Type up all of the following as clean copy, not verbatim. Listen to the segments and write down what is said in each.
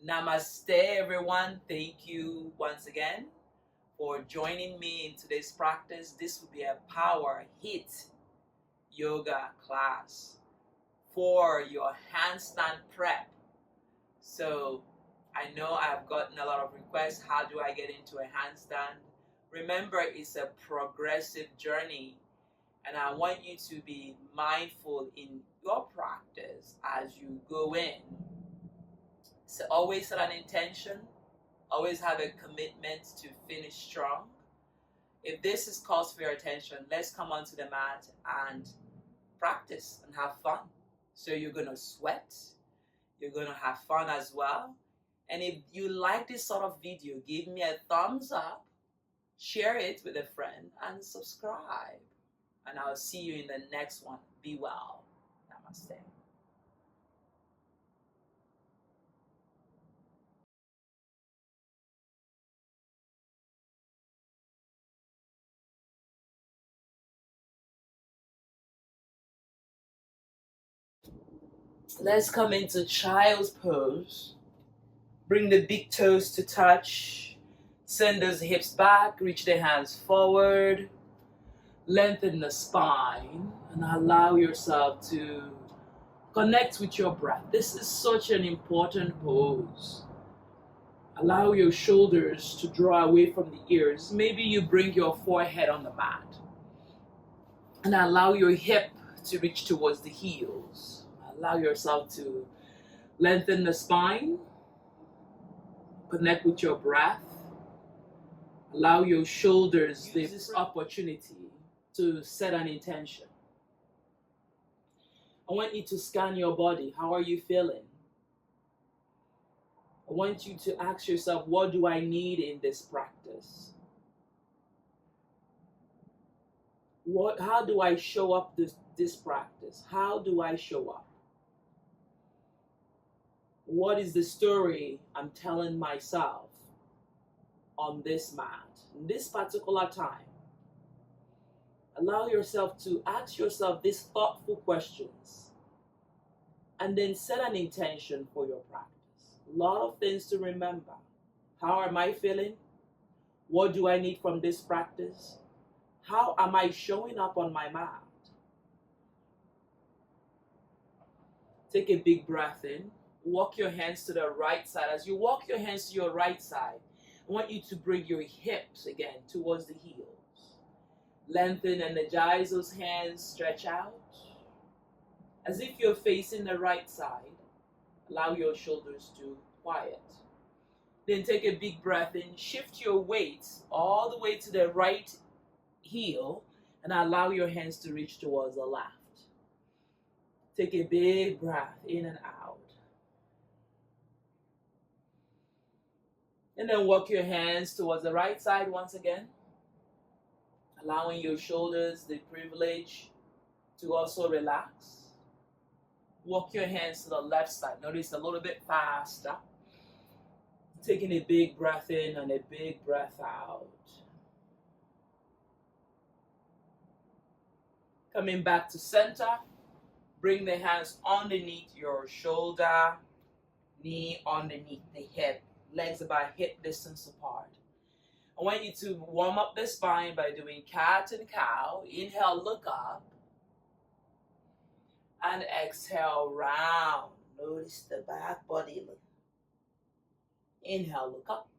Namaste, everyone. Thank you once again for joining me in today's practice. This will be a power HIIT yoga class for your handstand prep. So I know I've gotten a lot of requests. How do I get into a handstand? Remember, it's a progressive journey, and I want you to be mindful in your practice as you go in. So always set an intention, always have a commitment to finish strong. If this is calls for your attention, let's come onto the mat and practice and have fun. So you're going to sweat, you're going to have fun as well. And if you like this sort of video, give me a thumbs up, share it with a friend, and subscribe. And I'll see you in the next one. Be well. Namaste. Let's come into child's pose. Bring the big toes to touch. Send those hips back. Reach the hands forward. Lengthen the spine and allow yourself to connect with your breath. This is such an important pose. Allow your shoulders to draw away from the ears. Maybe you bring your forehead on the mat and allow your hip to reach towards the heels. Allow yourself to lengthen the spine. Connect with your breath. Allow your shoulders this opportunity to set an intention. I want you to scan your body. How are you feeling? I want you to ask yourself, what do I need in this practice? How do I show up this practice? How do I show up? What is the story I'm telling myself on this mat, in this particular time? Allow yourself to ask yourself these thoughtful questions and then set an intention for your practice. A lot of things to remember. How am I feeling? What do I need from this practice? How am I showing up on my mat? Take a big breath in. Walk your hands to the right side. As you walk your hands to your right side, I want you to bring your hips again towards the heels. Lengthen, energize those hands, stretch out. As if you're facing the right side, allow your shoulders to quiet. Then take a big breath in, shift your weight all the way to the right heel and allow your hands to reach towards the left. Take a big breath in and out. And then walk your hands towards the right side once again, allowing your shoulders the privilege to also relax. Walk your hands to the left side. Notice a little bit faster. Taking a big breath in and a big breath out. Coming back to center. Bring the hands underneath your shoulder, knee underneath the hip. Legs about hip distance apart. I want you to warm up the spine by doing cat and cow. Inhale, look up. And exhale, round. Notice the back body. Inhale, look up.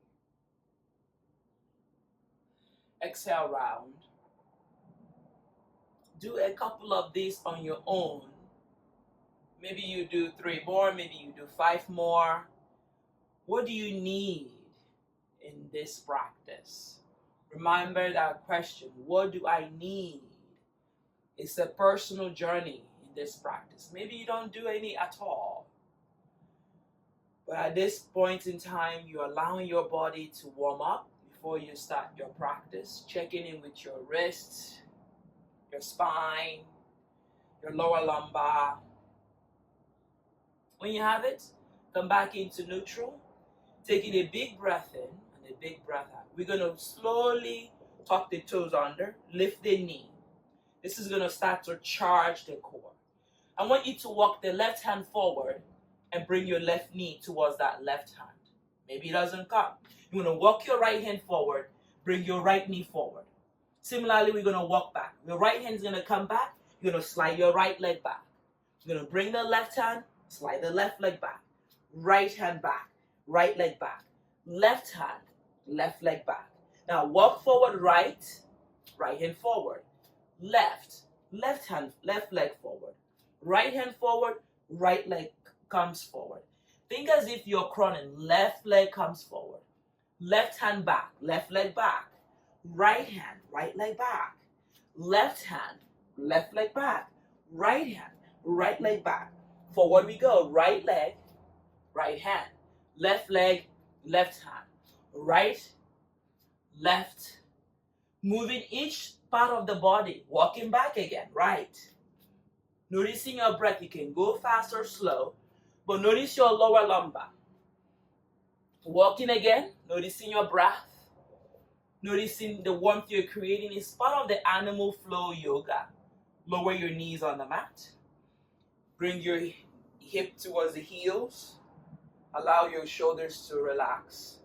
Exhale, round. Do a couple of these on your own. Maybe you do 3 more, maybe you do 5 more. What do you need in this practice? Remember that question, what do I need? It's a personal journey in this practice. Maybe you don't do any at all. But at this point in time, you're allowing your body to warm up before you start your practice. Checking in with your wrists, your spine, your lower lumbar. When you have it, come back into neutral. Taking a big breath in and a big breath out. We're going to slowly tuck the toes under, lift the knee. This is going to start to charge the core. I want you to walk the left hand forward, and bring your left knee towards that left hand. Maybe it doesn't come. You're going to walk your right hand forward, bring your right knee forward. Similarly, we're going to walk back. Your right hand is going to come back. You're going to slide your right leg back. You're going to bring the left hand, slide the left leg back. Right hand back, right leg back. Left hand, left leg back. Now walk forward right, right hand forward. Left, left hand, left leg forward. Right hand forward, right leg comes forward. Think as if you're crawling. Left leg comes forward. Left hand back, left leg back. Right hand, right leg back. Left hand, left leg back. Right hand, right leg back. Forward we go. Right leg, right hand. Left leg, left hand. Right, left. Moving each part of the body. Walking back again. Right. Noticing your breath. You can go fast or slow, but notice your lower lumbar. Walking again. Noticing your breath. Noticing the warmth you're creating is part of the animal flow yoga. Lower your knees on the mat. Bring your hip towards the heels. Allow your shoulders to relax.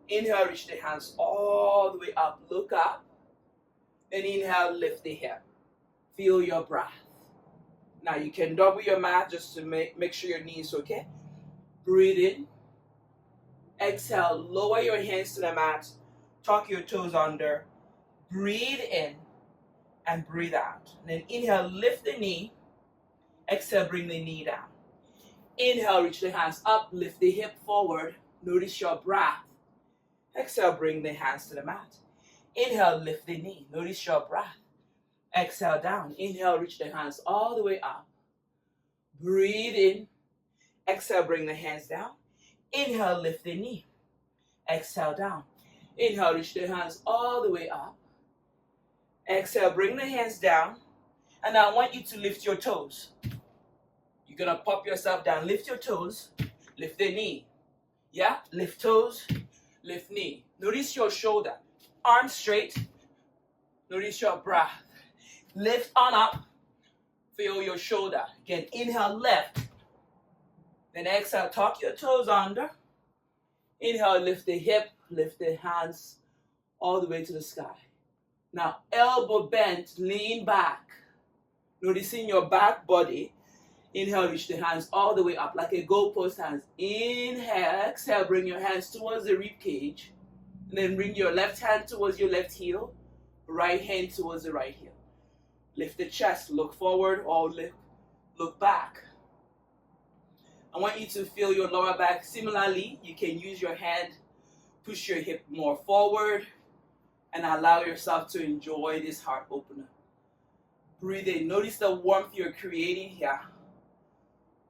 Inhale, reach the hands all the way up. Look up. Then inhale, lift the hip. Feel your breath. Now you can double your mat just to make sure your knee is okay. Breathe in. Exhale, lower your hands to the mat. Tuck your toes under. Breathe in and breathe out. And then inhale, lift the knee. Exhale, bring the knee down. Inhale, reach the hands up, lift the hip forward. Notice your breath. Exhale, bring the hands to the mat. Inhale, lift the knee. Notice your breath. Exhale, down. Inhale, reach the hands all the way up. Breathe in. Exhale, bring the hands down. Inhale, lift the knee. Exhale, down. Inhale, reach the hands all the way up. Exhale, bring the hands down. And I want you to lift your toes. You're going to pop yourself down. Lift your toes. Lift the knee. Yeah? Lift toes. Lift knee. Notice your shoulder. Arms straight. Notice your breath. Lift on up. Feel your shoulder. Again, inhale, lift. Then exhale, tuck your toes under. Inhale, lift the hip. Lift the hands all the way to the sky. Now, elbow bent, lean back. Noticing your back body. Inhale, reach the hands all the way up like a goalpost hands. Inhale, exhale, bring your hands towards the rib cage. And then bring your left hand towards your left heel. Right hand towards the right heel. Lift the chest, look forward or look back. I want you to feel your lower back. Similarly, you can use your hand, push your hip more forward, and allow yourself to enjoy this heart opener. Breathe in. Notice the warmth you're creating here.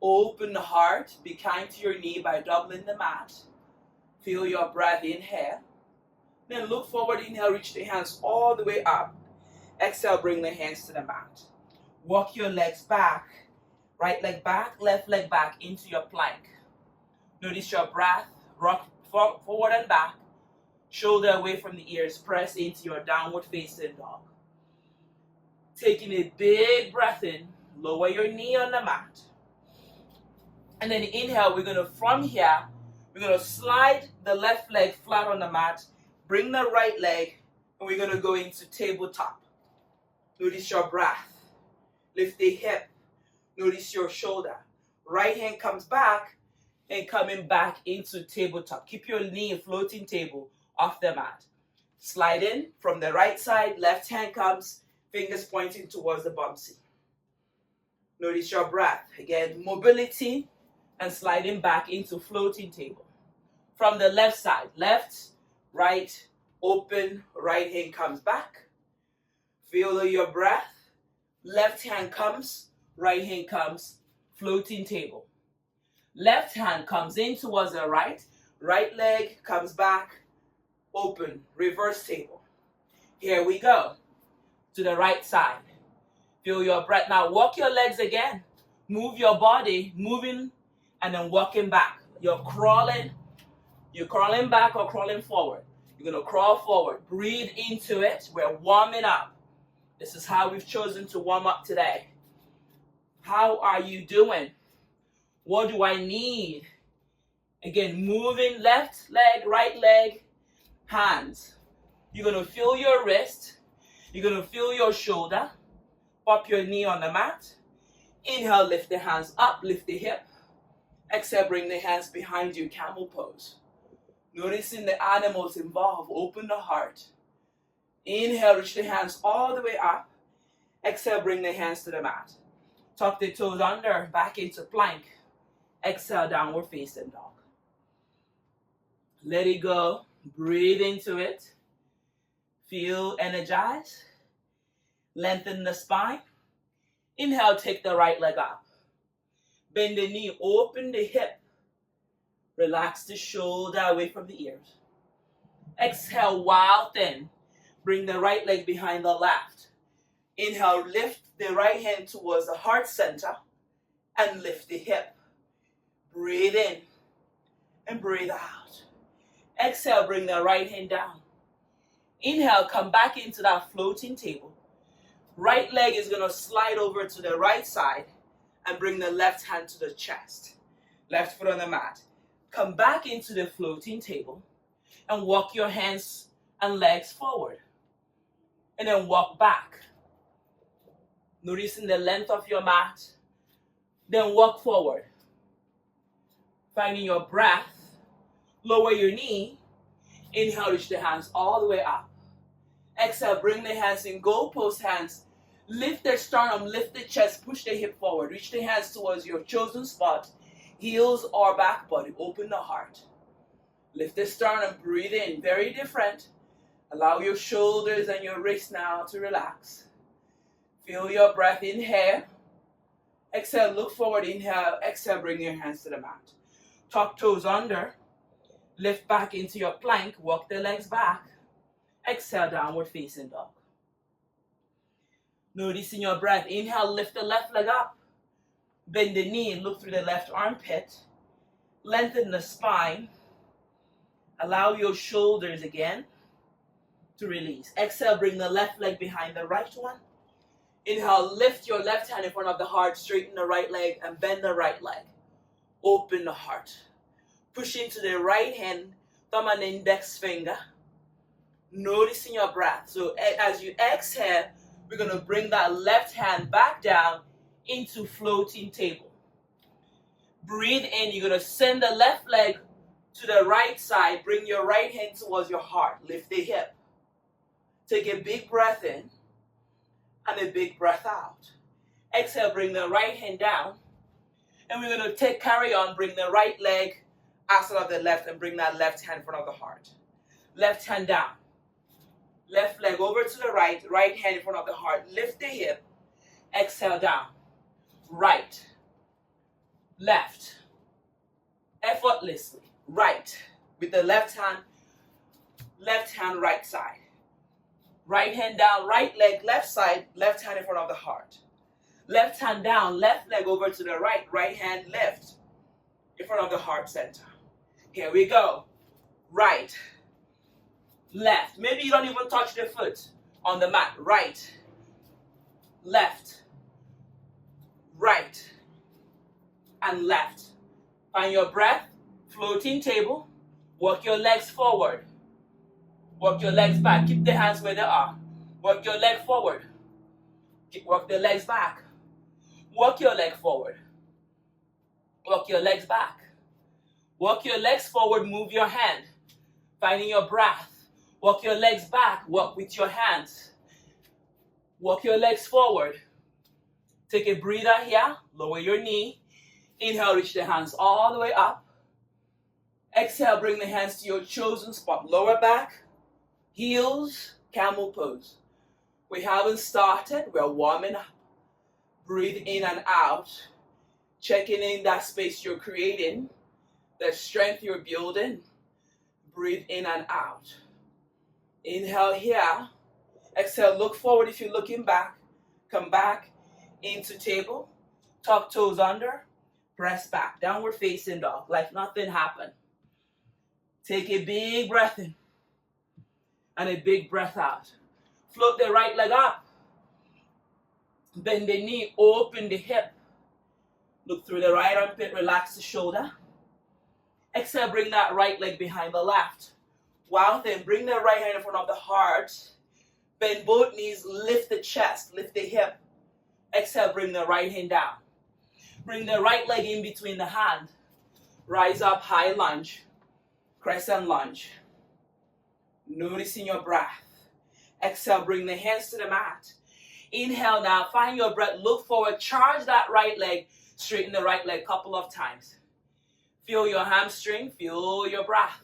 Open the heart. Be kind to your knee by doubling the mat. Feel your breath. Inhale. Then look forward. Inhale. Reach the hands all the way up. Exhale. Bring the hands to the mat. Walk your legs back. Right leg back. Left leg back into your plank. Notice your breath. Rock forward and back. Shoulder away from the ears. Press into your downward facing dog. Taking a big breath in. Lower your knee on the mat. And then inhale, from here, we're going to slide the left leg flat on the mat, bring the right leg, and we're going to go into tabletop. Notice your breath. Lift the hip. Notice your shoulder. Right hand comes back and coming back into tabletop. Keep your knee floating table off the mat. Slide in from the right side, left hand comes, fingers pointing towards the bum seat. Notice your breath. Again, mobility. And sliding back into floating table. From the left side, left, right, open, right hand comes back. Feel your breath. Left hand comes, right hand comes, floating table. Left hand comes in towards the right. Right leg comes back, open, reverse table. Here we go. To the right side. Feel your breath. Now walk your legs again. Move your body, moving and then walking back. You're crawling back or crawling forward. You're going to crawl forward. Breathe into it. We're warming up. This is how we've chosen to warm up today. How are you doing? What do I need? Again, moving left leg, right leg, hands. You're going to feel your wrist. You're going to feel your shoulder. Pop your knee on the mat. Inhale, lift the hands up, lift the hip. Exhale, bring the hands behind you, camel pose. Noticing the animals involved, open the heart. Inhale, reach the hands all the way up. Exhale, bring the hands to the mat. Tuck the toes under, back into plank. Exhale, downward facing dog. Let it go. Breathe into it. Feel energized. Lengthen the spine. Inhale, take the right leg up. Bend the knee, open the hip. Relax the shoulder away from the ears. Exhale, wild thin. Bring the right leg behind the left. Inhale, lift the right hand towards the heart center and lift the hip. Breathe in and breathe out. Exhale, bring the right hand down. Inhale, come back into that floating table. Right leg is going to slide over to the right side and bring the left hand to the chest. Left foot on the mat. Come back into the floating table and walk your hands and legs forward. And then walk back. Noticing the length of your mat. Then walk forward. Finding your breath. Lower your knee. Inhale, reach the hands all the way up. Exhale, bring the hands in goalpost hands. Lift the sternum, lift the chest, push the hip forward. Reach the hands towards your chosen spot. Heels or back body. Open the heart. Lift the sternum, breathe in. Very different. Allow your shoulders and your wrists now to relax. Feel your breath. Inhale. Exhale, look forward. Inhale. Exhale, bring your hands to the mat. Tuck toes under. Lift back into your plank. Walk the legs back. Exhale, downward facing dog. Noticing your breath. Inhale, lift the left leg up. Bend the knee and look through the left armpit. Lengthen the spine. Allow your shoulders again to release. Exhale, bring the left leg behind the right one. Inhale, lift your left hand in front of the heart, straighten the right leg and bend the right leg. Open the heart. Push into the right hand, thumb and index finger. Noticing your breath. So as you exhale, we're going to bring that left hand back down into floating table. Breathe in. You're going to send the left leg to the right side. Bring your right hand towards your heart. Lift the hip. Take a big breath in and a big breath out. Exhale, bring the right hand down. And we're going to carry on. Bring the right leg outside of the left and bring that left hand in front of the heart. Left hand down. Left leg over to the right. Right hand in front of the heart. Lift the hip. Exhale down. Right. Left. Effortlessly. Right. With the left hand, right side. Right hand down, right leg, left side, left hand in front of the heart. Left hand down, left leg over to the right, right hand left in front of the heart center. Here we go. Right. Left. Maybe you don't even touch the foot on the mat. Right. Left. Right. And left. Find your breath. Floating table. Walk your legs forward. Walk your legs back. Keep the hands where they are. Walk your leg forward. Walk the legs back. Walk your leg forward. Walk your legs back. Walk your legs forward. Move your hand. Finding your breath. Walk your legs back. Walk with your hands. Walk your legs forward. Take a breather here. Lower your knee. Inhale, reach the hands all the way up. Exhale, bring the hands to your chosen spot. Lower back, heels, camel pose. We haven't started. We're warming up. Breathe in and out. Checking in that space you're creating. The strength you're building. Breathe in and out. Inhale here. Exhale, look forward if you're looking back. Come back into table. Tuck toes under. Press back. Downward facing dog. Like nothing happened. Take a big breath in. And a big breath out. Float the right leg up. Bend the knee. Open the hip. Look through the right armpit, relax the shoulder. Exhale, bring that right leg behind the left. Wow, then bring the right hand in front of the heart. Bend both knees, lift the chest, lift the hip. Exhale, bring the right hand down. Bring the right leg in between the hand. Rise up, high lunge, crescent lunge. Noticing your breath. Exhale, bring the hands to the mat. Inhale now, find your breath, look forward, charge that right leg, straighten the right leg a couple of times. Feel your hamstring, feel your breath.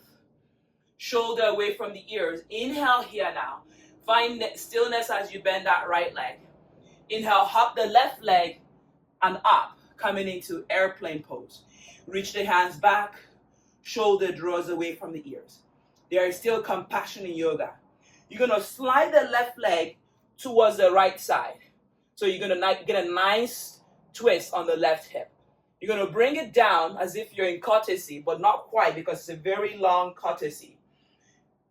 Shoulder away from the ears. Inhale here now. Find stillness as you bend that right leg. Inhale, hop the left leg and up, coming into airplane pose. Reach the hands back, shoulder draws away from the ears. There is still compassion in yoga. You're going to slide the left leg towards the right side. So you're going to get a nice twist on the left hip. You're going to bring it down as if you're in courtesy, but not quite because it's a very long courtesy.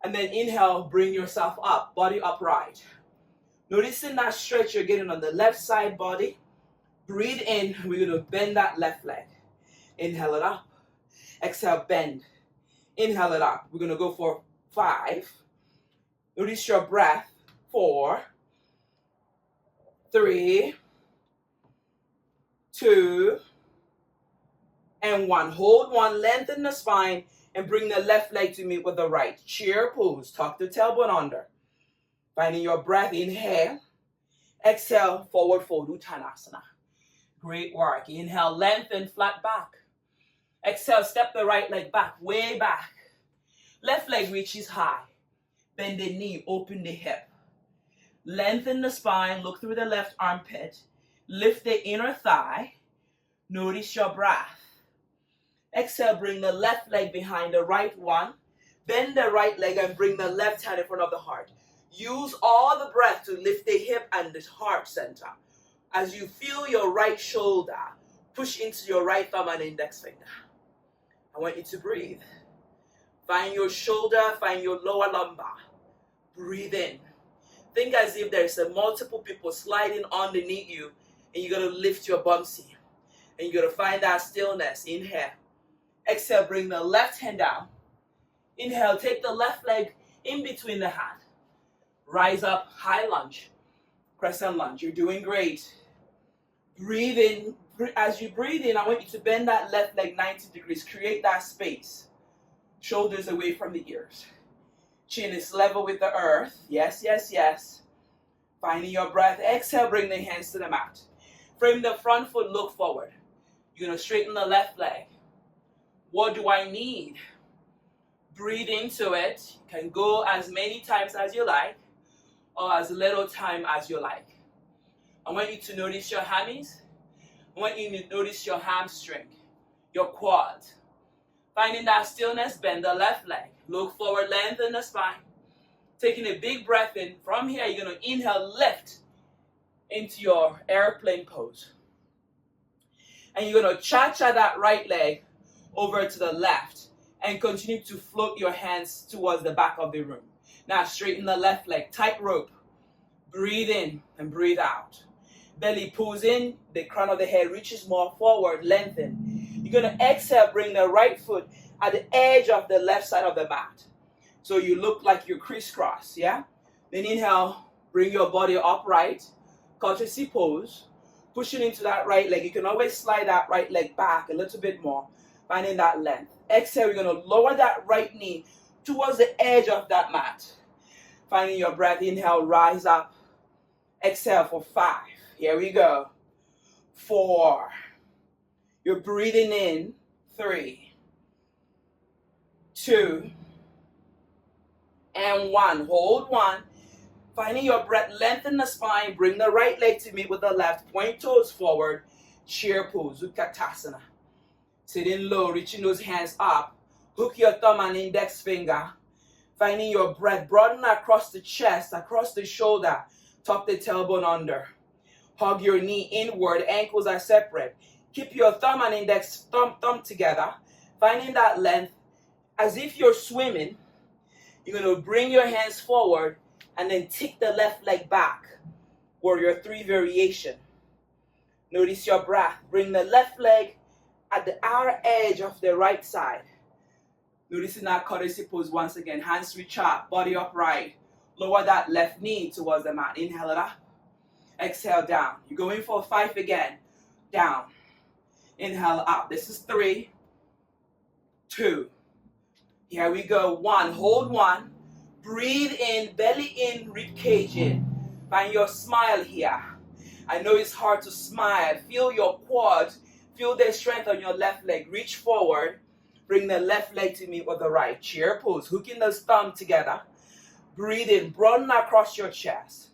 And then inhale, bring yourself up, body upright. Noticing that stretch you're getting on the left side body. Breathe in, we're going to bend that left leg. Inhale it up. Exhale, bend. Inhale it up. We're going to go for 5. Notice your breath. 4, 3, 2, and 1. Hold 1, lengthen the spine, and bring the left leg to meet with the right. Chair pose, tuck the tailbone under. Finding your breath, inhale. Exhale, forward fold, Uttanasana. Great work. Inhale, lengthen, flat back. Exhale, step the right leg back, way back. Left leg reaches high. Bend the knee, open the hip. Lengthen the spine, look through the left armpit. Lift the inner thigh. Notice your breath. Exhale, bring the left leg behind the right one. Bend the right leg and bring the left hand in front of the heart. Use all the breath to lift the hip and the heart center. As you feel your right shoulder, push into your right thumb and index finger. I want you to breathe. Find your shoulder, find your lower lumbar. Breathe in. Think as if there's multiple people sliding underneath you and you're going to lift your bumsy. And you're going to find that stillness. Inhale. Exhale, bring the left hand down. Inhale, take the left leg in between the hand. Rise up, high lunge, crescent lunge. You're doing great. Breathe in. As you breathe in, I want you to bend that left leg 90 degrees. Create that space. Shoulders away from the ears. Chin is level with the earth. Yes, yes, yes. Finding your breath. Exhale, bring the hands to the mat. Frame the front foot, look forward. You're going to straighten the left leg. What do I need? Breathe into it. You can go as many times as you like or as little time as you like. I want you to notice your hammies. I want you to notice your hamstring, your quad. Finding that stillness, bend the left leg. Look forward, lengthen the spine. Taking a big breath in. From here, you're going to inhale, lift into your airplane pose. And you're going to cha-cha that right leg over to the left and continue to float your hands towards the back of the room. Now straighten the left leg, tight rope. Breathe in and breathe out. Belly pulls in, the crown of the head reaches more forward, lengthen. You're going to exhale, bring the right foot at the edge of the left side of the mat. So you look like you're crisscross, yeah? Then inhale, bring your body upright, courtesy pose, pushing into that right leg. You can always slide that right leg back a little bit more, finding that length. Exhale, you're going to lower that right knee towards the edge of that mat. Finding your breath, inhale, rise up. Exhale for 5. Here we go. 4. You're breathing in. 3, 2, and 1. Hold 1. Finding your breath, lengthen the spine. Bring the right leg to meet with the left. Point toes forward. Chair pose, Uttanasana. Sitting low, reaching those hands up. Hook your thumb and index finger. Finding your breath, broaden across the chest, across the shoulder. Tuck the tailbone under. Hug your knee inward, ankles are separate. Keep your thumb and index thumb together. Finding that length. As if you're swimming, you're going to bring your hands forward and then take the left leg back. Warrior 3 variation. Notice your breath. Bring the left leg at the outer edge of the right side. Noticing that courtesy pose once again. Hands reach up, body upright. Lower that left knee towards the mat. Inhale it up. Exhale down. You're going for 5 again. Down. Inhale up. This is 3, 2. Here we go. 1. Hold 1. Breathe in, belly in, rib cage in. Find your smile here. I know it's hard to smile. Feel your quads. Feel the strength on your left leg. Reach forward. Bring the left leg to meet with the right. Chair pose. Hooking those thumbs together. Breathe in. Broaden across your chest.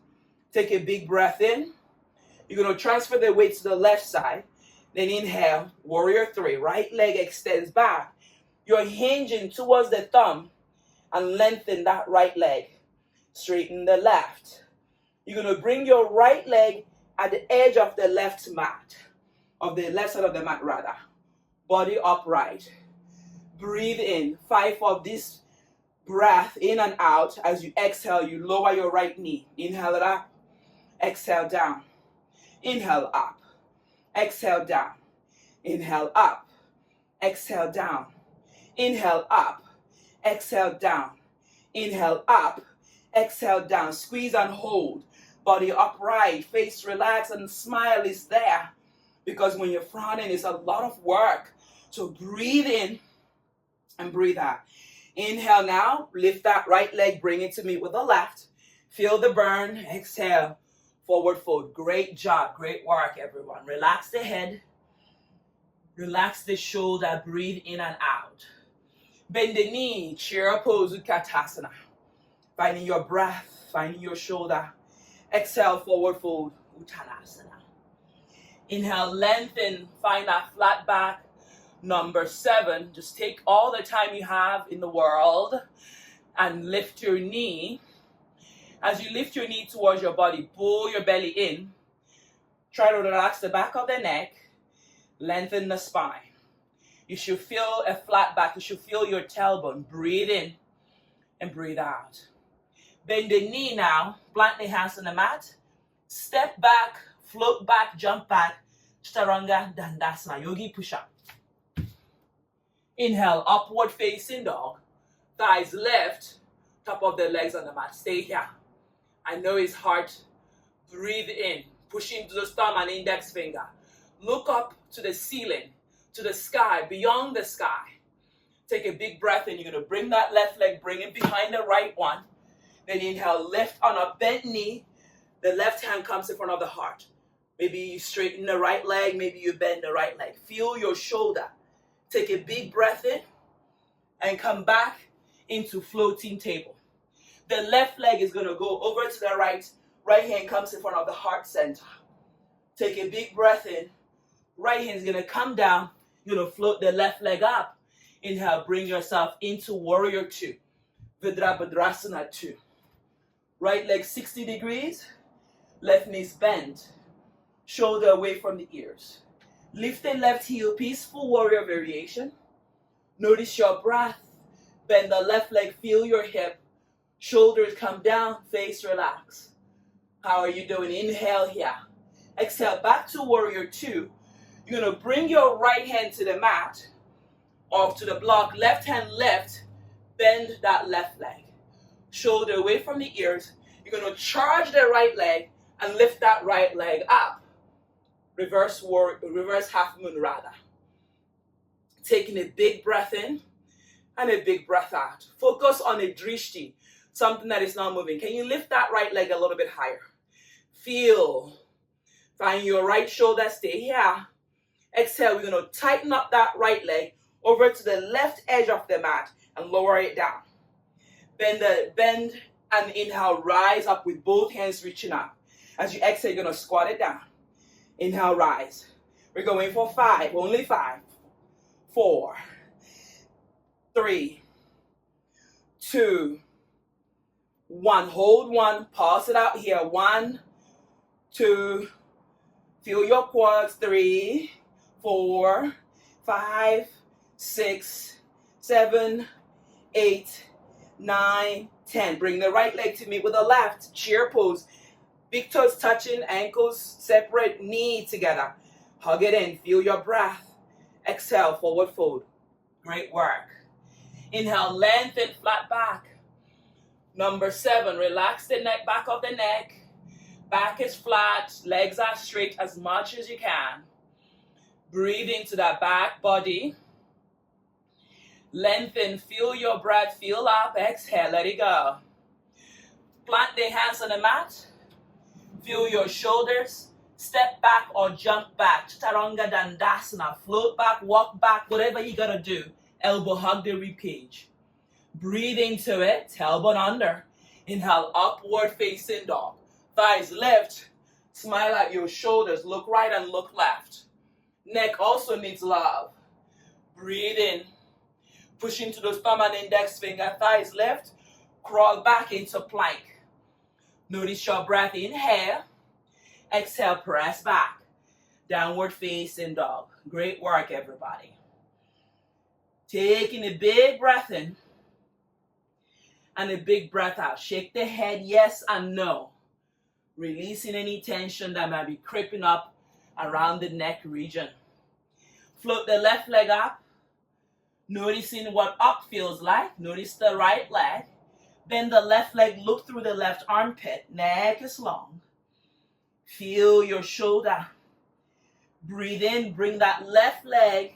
Take a big breath in. You're going to transfer the weight to the left side. Then inhale. Warrior 3. Right leg extends back. You're hinging towards the thumb and lengthen that right leg. Straighten the left. You're going to bring your right leg at the edge of the left mat. Of the left side of the mat rather. Body upright. Breathe in. 5 of this breath in and out. As you exhale, you lower your right knee. Inhale it up. Exhale down. Inhale up. Exhale down. Inhale up. Exhale down. Inhale up. Exhale down. Inhale up. Exhale down. Squeeze and hold. Body upright. Face relaxed and smile is there. Because when you're frowning, it's a lot of work. So breathe in and breathe out. Inhale now. Lift that right leg. Bring it to meet with the left. Feel the burn. Exhale. Forward fold. Great job. Great work, everyone. Relax the head. Relax the shoulder. Breathe in and out. Bend the knee. Chair pose. Utkatasana. Finding your breath. Finding your shoulder. Exhale. Forward fold. Uttanasana. Inhale. Lengthen. Find that flat back. Number 7. Just take all the time you have in the world and lift your knee. As you lift your knee towards your body, pull your belly in. Try to relax the back of the neck. Lengthen the spine. You should feel a flat back. You should feel your tailbone. Breathe in and breathe out. Bend the knee now. Plant the hands on the mat. Step back, float back, jump back. Chaturanga Dandasana. Yogi push-up. Inhale, upward facing dog. Thighs left. Top of the legs on the mat. Stay here. I know it's hard. Breathe in. Push into the thumb and index finger. Look up to the ceiling, to the sky, beyond the sky. Take a big breath in. You're going to bring that left leg, bring it behind the right one. Then inhale, lift on a bent knee. The left hand comes in front of the heart. Maybe you straighten the right leg. Maybe you bend the right leg. Feel your shoulder. Take a big breath in and come back into floating table. The left leg is going to go over to the right. Right hand comes in front of the heart center. Take a big breath in. Right hand is going to come down. You're going to float the left leg up. Inhale, bring yourself into Warrior 2. Virabhadrasana 2. Right leg 60 degrees. Left knees bend. Shoulder away from the ears. Lift the left heel, peaceful warrior variation. Notice your breath. Bend the left leg, feel your hip. Shoulders come down, face relax. How are you doing? Inhale here. Exhale, back to Warrior 2. You're going to bring your right hand to the mat or to the block. Left hand left. Bend that left leg. Shoulder away from the ears. You're going to charge the right leg and lift that right leg up. Reverse half moon rather. Taking a big breath in and a big breath out. Focus on a drishti, something that is not moving. Can you lift that right leg a little bit higher? Feel. Find your right shoulder, stay here. Exhale, we're going to tighten up that right leg over to the left edge of the mat and lower it down. Bend and inhale, rise up with both hands reaching up. As you exhale, you're going to squat it down. Inhale, rise. We're going for 5, only 5, 4, 3, 2, 1. Hold 1, pause it out here. 1, 2, feel your quads. 3, 4, 5, 6, 7, 8, 9, 10. Bring the right leg to meet with the left. Chair pose. Big toes touching, ankles separate, knee together. Hug it in. Feel your breath. Exhale, forward fold. Great work. Inhale, lengthen, flat back. Number 7, relax the neck, back of the neck. Back is flat, legs are straight as much as you can. Breathe into that back body. Lengthen, feel your breath, feel up, exhale, let it go. Plant the hands on the mat. Feel your shoulders. Step back or jump back. Chaturanga Dandasana. Float back, walk back, whatever you gotta do. Elbow hug the rib cage. Breathe into it, tailbone under. Inhale, upward facing dog. Thighs lift. Smile at your shoulders. Look right and look left. Neck also needs love. Breathe in. Push into those thumb and index finger. Thighs lift. Crawl back into plank. Notice your breath. Inhale. Exhale, press back. Downward facing dog. Great work, everybody. Taking a big breath in and a big breath out. Shake the head yes and no. Releasing any tension that might be creeping up around the neck region. Float the left leg up. Noticing what up feels like. Notice the right leg. Bend the left leg, look through the left armpit. Neck is long. Feel your shoulder. Breathe in, bring that left leg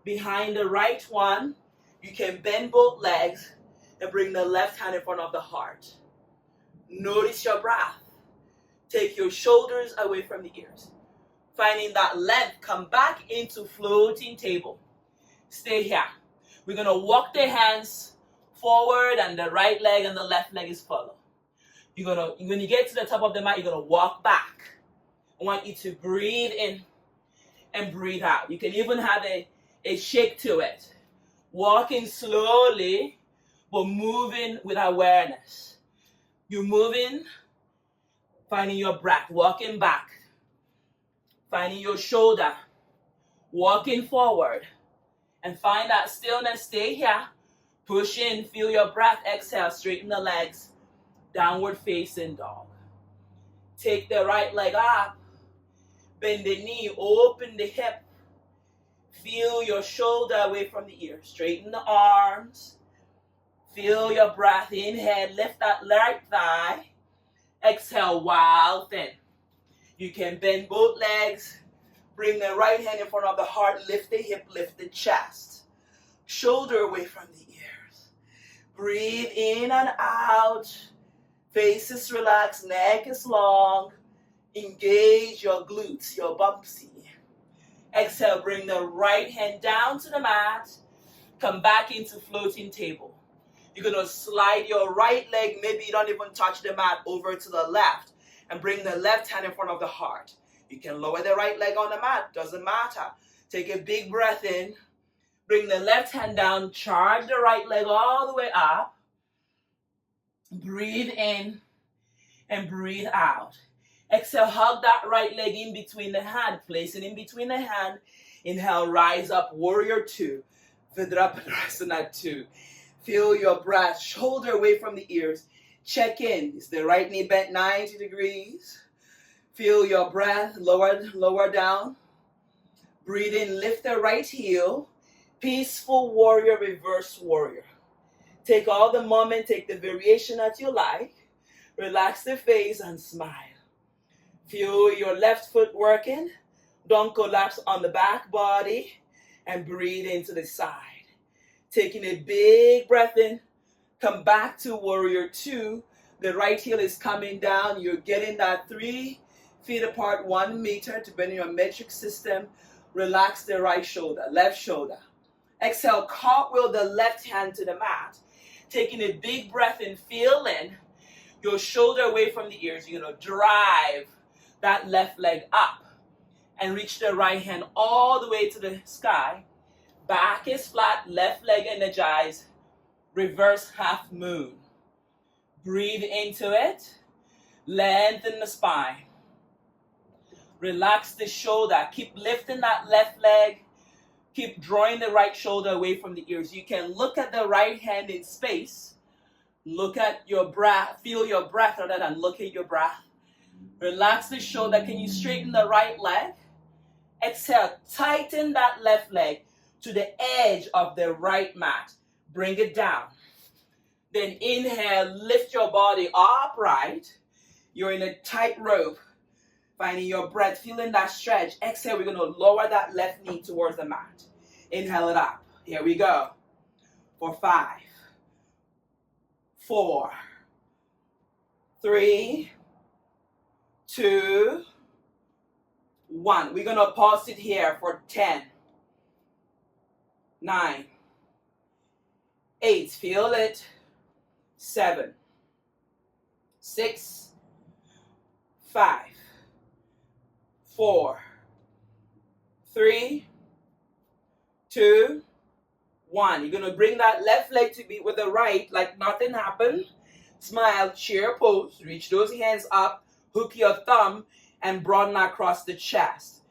behind the right one. You can bend both legs and bring the left hand in front of the heart. Notice your breath. Take your shoulders away from the ears. Finding that length, come back into floating table. Stay here. We're going to walk the hands forward and the right leg and the left leg is follow. When you get to the top of the mat, you're going to walk back. I want you to breathe in and breathe out. You can even have a shake to it. Walking slowly, but moving with awareness. You're moving, finding your breath, walking back. Finding your shoulder, walking forward. And find that stillness, stay here. Push in, feel your breath, exhale, straighten the legs. Downward facing dog. Take the right leg up. Bend the knee, open the hip. Feel your shoulder away from the ear. Straighten the arms. Feel your breath. Inhale, lift that right thigh. Exhale, wild thin. You can bend both legs. Bring the right hand in front of the heart. Lift the hip, lift the chest. Shoulder away from the ears. Breathe in and out. Face is relaxed, neck is long. Engage your glutes, your bumpsy. Exhale, bring the right hand down to the mat. Come back into floating table. You're going to slide your right leg, maybe you don't even touch the mat, over to the left. And bring the left hand in front of the heart. You can lower the right leg on the mat, doesn't matter. Take a big breath in. Bring the left hand down, charge the right leg all the way up. Breathe in and breathe out. Exhale, hug that right leg in between the hand. Place it in between the hand. Inhale, rise up, warrior 2. Vidrasana 2. Feel your breath, shoulder away from the ears. Check in. Is the right knee bent 90 degrees? Feel your breath, lower down. Breathe in, lift the right heel. Peaceful warrior, reverse warrior. Take all the moment, take the variation that you like. Relax the face and smile. Feel your left foot working. Don't collapse on the back body. And breathe into the side. Taking a big breath in. Come back to warrior 2. The right heel is coming down. You're getting that 3 feet apart, 1 meter, depending on your metric system. Relax the right shoulder, left shoulder. Exhale, cartwheel the left hand to the mat. Taking a big breath in, feeling your shoulder away from the ears. You're going to drive that left leg up and reach the right hand all the way to the sky. Back is flat, left leg energized. Reverse half moon. Breathe into it. Lengthen the spine. Relax the shoulder. Keep lifting that left leg. Keep drawing the right shoulder away from the ears. You can look at the right hand in space. Look at your breath. Feel your breath rather than look at your breath. Relax the shoulder. Can you straighten the right leg? Exhale, tighten that left leg to the edge of the right mat. Bring it down. Then inhale, lift your body upright. You're in a tight rope. Finding your breath, feeling that stretch. Exhale, we're going to lower that left knee towards the mat. Inhale it up. Here we go. For 5, 4, 3, 2, 1. We're going to pause it here for 10, 9, 8. Feel it. 7, 6, 5, 4, 3, 2, 1. You're going to bring that left leg to be with the right like nothing happened. Smile, chair pose. Reach those hands up. Hook your thumb and broaden across the chest.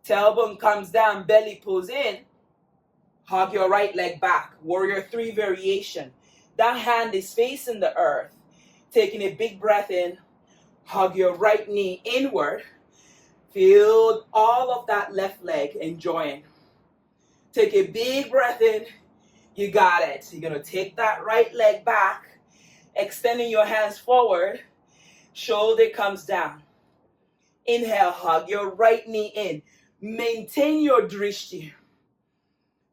Tailbone comes down, belly pulls in. Hug your right leg back. Warrior 3 variation. That hand is facing the earth. Taking a big breath in. Hug your right knee inward. Feel all of that left leg enjoying. Take a big breath in. You got it. You're going to take that right leg back. Extending your hands forward. Shoulder comes down. Inhale, hug your right knee in. Maintain your drishti.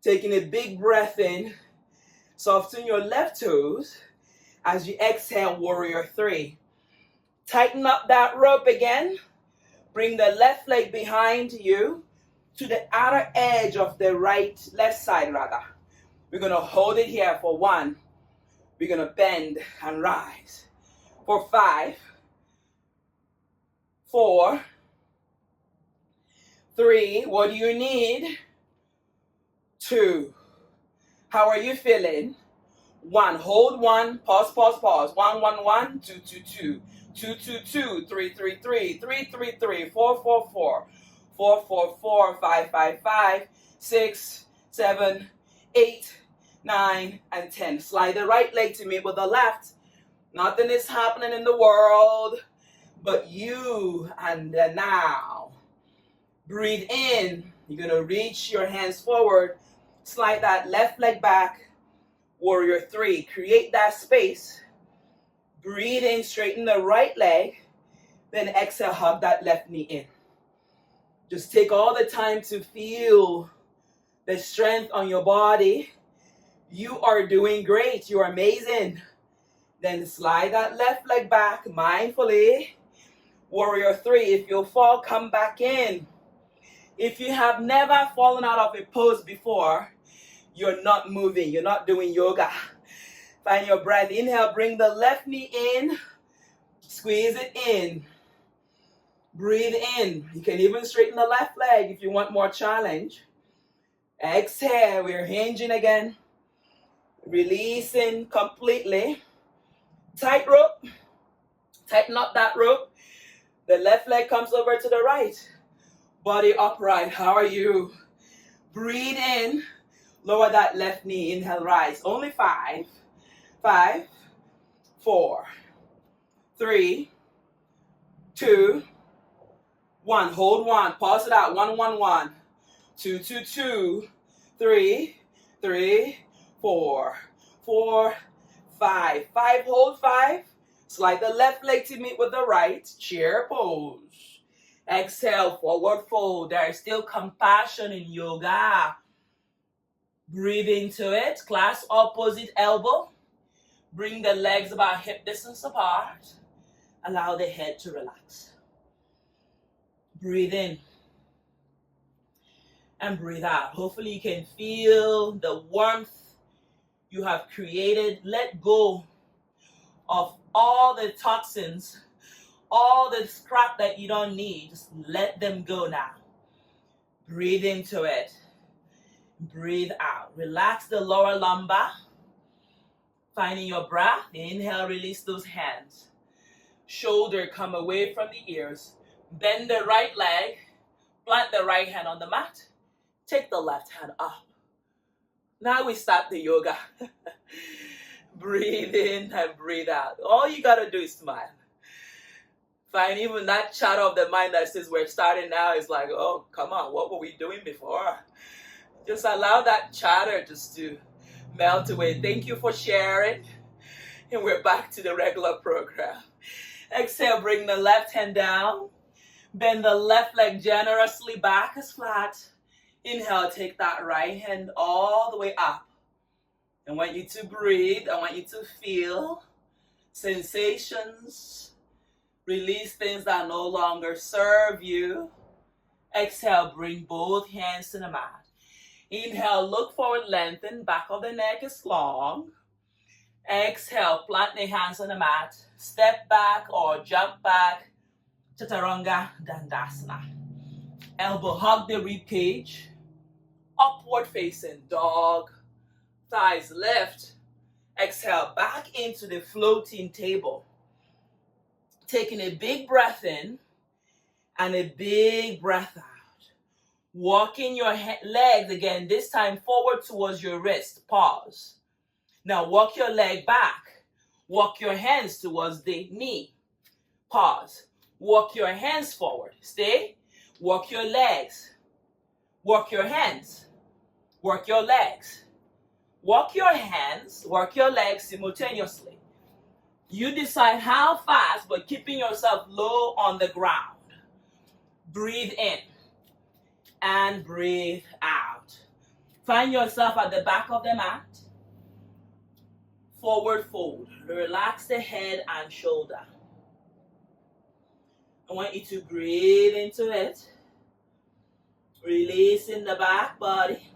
Taking a big breath in. Soften your left toes. As you exhale, warrior 3. Tighten up that rope again. Bring the left leg behind you to the outer edge of the left side rather. We're going to hold it here for 1. We're going to bend and rise. For 5, 4, 3. What do you need? 2. How are you feeling? 1. Hold 1. Pause, pause, pause. 1, 1, 1. 2, 2, 2. 2, 2, 2, 3, 3, 3, 3, 3, 3, 4, 4, 4, 4, 4, 4, 5, 5, 5, 6, 7, 8, 9, and 10. Slide the right leg to meet with the left. Nothing is happening in the world but you and the now. Breathe in. You're going to reach your hands forward. Slide that left leg back. Warrior 3. Create that space. Breathe in, straighten the right leg. Then exhale, hug that left knee in. Just take all the time to feel the strength on your body. You are doing great. You're amazing. Then slide that left leg back mindfully. Warrior 3. If you fall, come back in. If you have never fallen out of a pose before, you're not moving. You're not doing yoga. Find your breath. Inhale, bring the left knee in. Squeeze it in. Breathe in. You can even straighten the left leg if you want more challenge. Exhale. We're hinging again. Releasing completely. Tight rope. Tighten up that rope. The left leg comes over to the right. Body upright. How are you? Breathe in. Lower that left knee. Inhale, rise. Only 5. 5, 4, 3, 2, 1. Hold 1. Pause it out. 1, 1, 1. 2, 2, 2. 3, 3, 4, 4, 5. 5. Hold 5. Slide the left leg to meet with the right. Chair pose. Exhale, forward fold. There is still compassion in yoga. Breathe into it. Clasp opposite elbow. Bring the legs about hip distance apart. Allow the head to relax. Breathe in. And breathe out. Hopefully you can feel the warmth you have created. Let go of all the toxins, all the crap that you don't need. Just let them go now. Breathe into it. Breathe out. Relax the lower lumbar. Finding your breath. Inhale, release those hands. Shoulder come away from the ears. Bend the right leg. Plant the right hand on the mat. Take the left hand up. Now we start the yoga. Breathe in and breathe out. All you gotta do is smile. Find even that chatter of the mind that says we're starting now is like, oh, come on, what were we doing before? Just allow that chatter just to melt away. Thank you for sharing. And we're back to the regular program. Exhale, bring the left hand down. Bend the left leg generously back as flat. Inhale, take that right hand all the way up. I want you to breathe. I want you to feel sensations. Release things that no longer serve you. Exhale, bring both hands to the mat. Inhale, look forward, lengthen. Back of the neck is long. Exhale, plant the hands on the mat. Step back or jump back. Chaturanga Dandasana. Elbow hug the rib cage. Upward facing dog. Thighs lift. Exhale, back into the floating table. Taking a big breath in and a big breath out. Walking your legs again, this time forward towards your wrist. Pause. Now walk your leg back. Walk your hands towards the knee. Pause. Walk your hands forward. Stay. Walk your legs. Work your hands. Work your legs. Walk your hands, work your legs simultaneously. You decide how fast, but keeping yourself low on the ground. Breathe in and breathe out. Find yourself at the back of the mat. Forward fold. Relax the head and shoulder. I want you to breathe into it. Releasing the back body.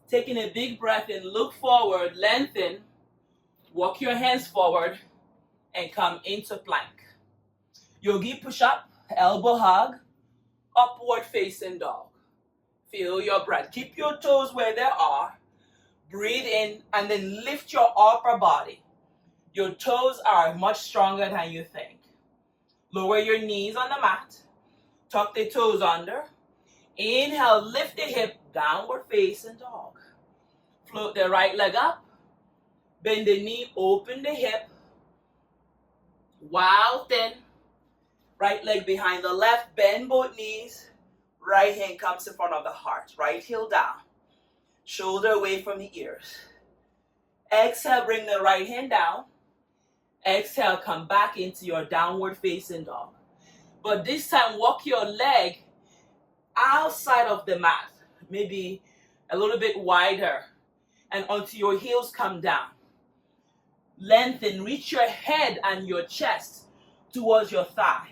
Taking a big breath in, look forward, lengthen. Walk your hands forward and come into plank. Yogi push-up, elbow hug, upward facing dog. Feel your breath. Keep your toes where they are. Breathe in and then lift your upper body. Your toes are much stronger than you think. Lower your knees on the mat. Tuck the toes under. Inhale, lift the hip, downward facing dog. Float the right leg up. Bend the knee, open the hip. Wild thin. Right leg behind the left, bend both knees. Right hand comes in front of the heart. Right heel down. Shoulder away from the ears. Exhale, bring the right hand down. Exhale, come back into your downward facing dog. But this time, walk your leg outside of the mat. Maybe a little bit wider. And until your heels come down. Lengthen, reach your head and your chest towards your thigh.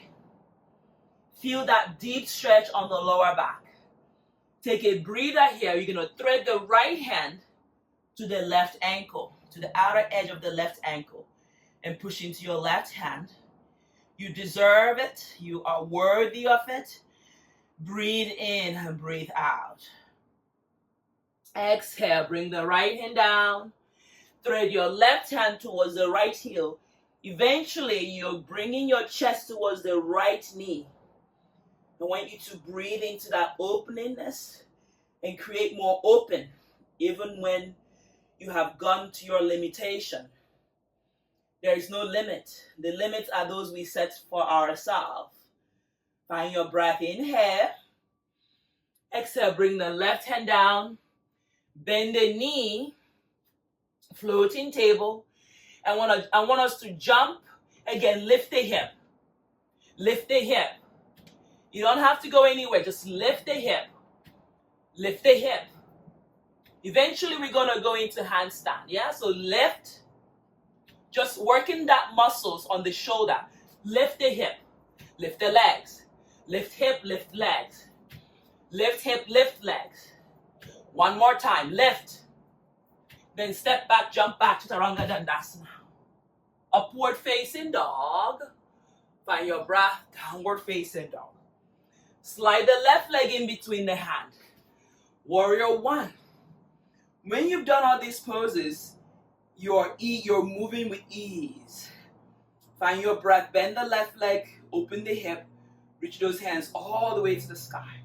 Feel that deep stretch on the lower back. Take a breather here. You're going to thread the right hand to the left ankle, to the outer edge of the left ankle, and push into your left hand. You deserve it. You are worthy of it. Breathe in and breathe out. Exhale, bring the right hand down. Thread your left hand towards the right heel. Eventually, you're bringing your chest towards the right knee. I want you to breathe into that openingness and create more open, even when you have gone to your limitation. There is no limit. The limits are those we set for ourselves. Find your breath. Inhale. Exhale, bring the left hand down. Bend the knee. Floating table. I want us to jump. Again, lift the hip. Lift the hip. You don't have to go anywhere. Just lift the hip. Lift the hip. Eventually, we're going to go into handstand. Yeah? So lift. Just working that muscles on the shoulder. Lift the hip. Lift the legs. Lift hip, lift legs. Lift hip, lift legs. One more time. Lift. Then step back, jump back. Chaturanga Dandasana. Upward facing dog. Find your breath. Downward facing dog. Slide the left leg in between the hand. Warrior one. When you've done all these poses, you're moving with ease. Find your breath. Bend the left leg. Open the hip. Reach those hands all the way to the sky.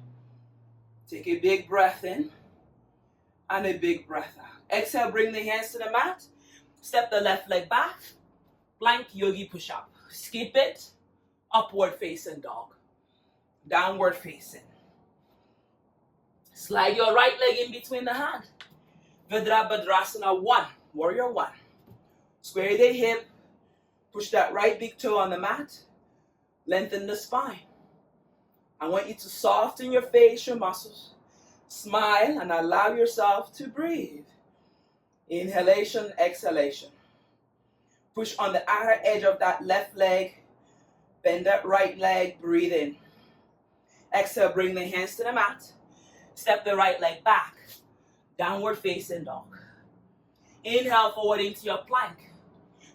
Take a big breath in and a big breath out. Exhale, bring the hands to the mat. Step the left leg back. Plank yogi push-up. Skip it. Upward facing dog. Downward facing. Slide your right leg in between the hand. Virabhadrasana 1. Warrior 1. Square the hip. Push that right big toe on the mat. Lengthen the spine. I want you to soften your facial muscles. Smile and allow yourself to breathe. Inhalation, exhalation. Push on the outer edge of that left leg. Bend that right leg, breathe in. Exhale, bring the hands to the mat. Step the right leg back. Downward facing dog. Inhale forward into your plank.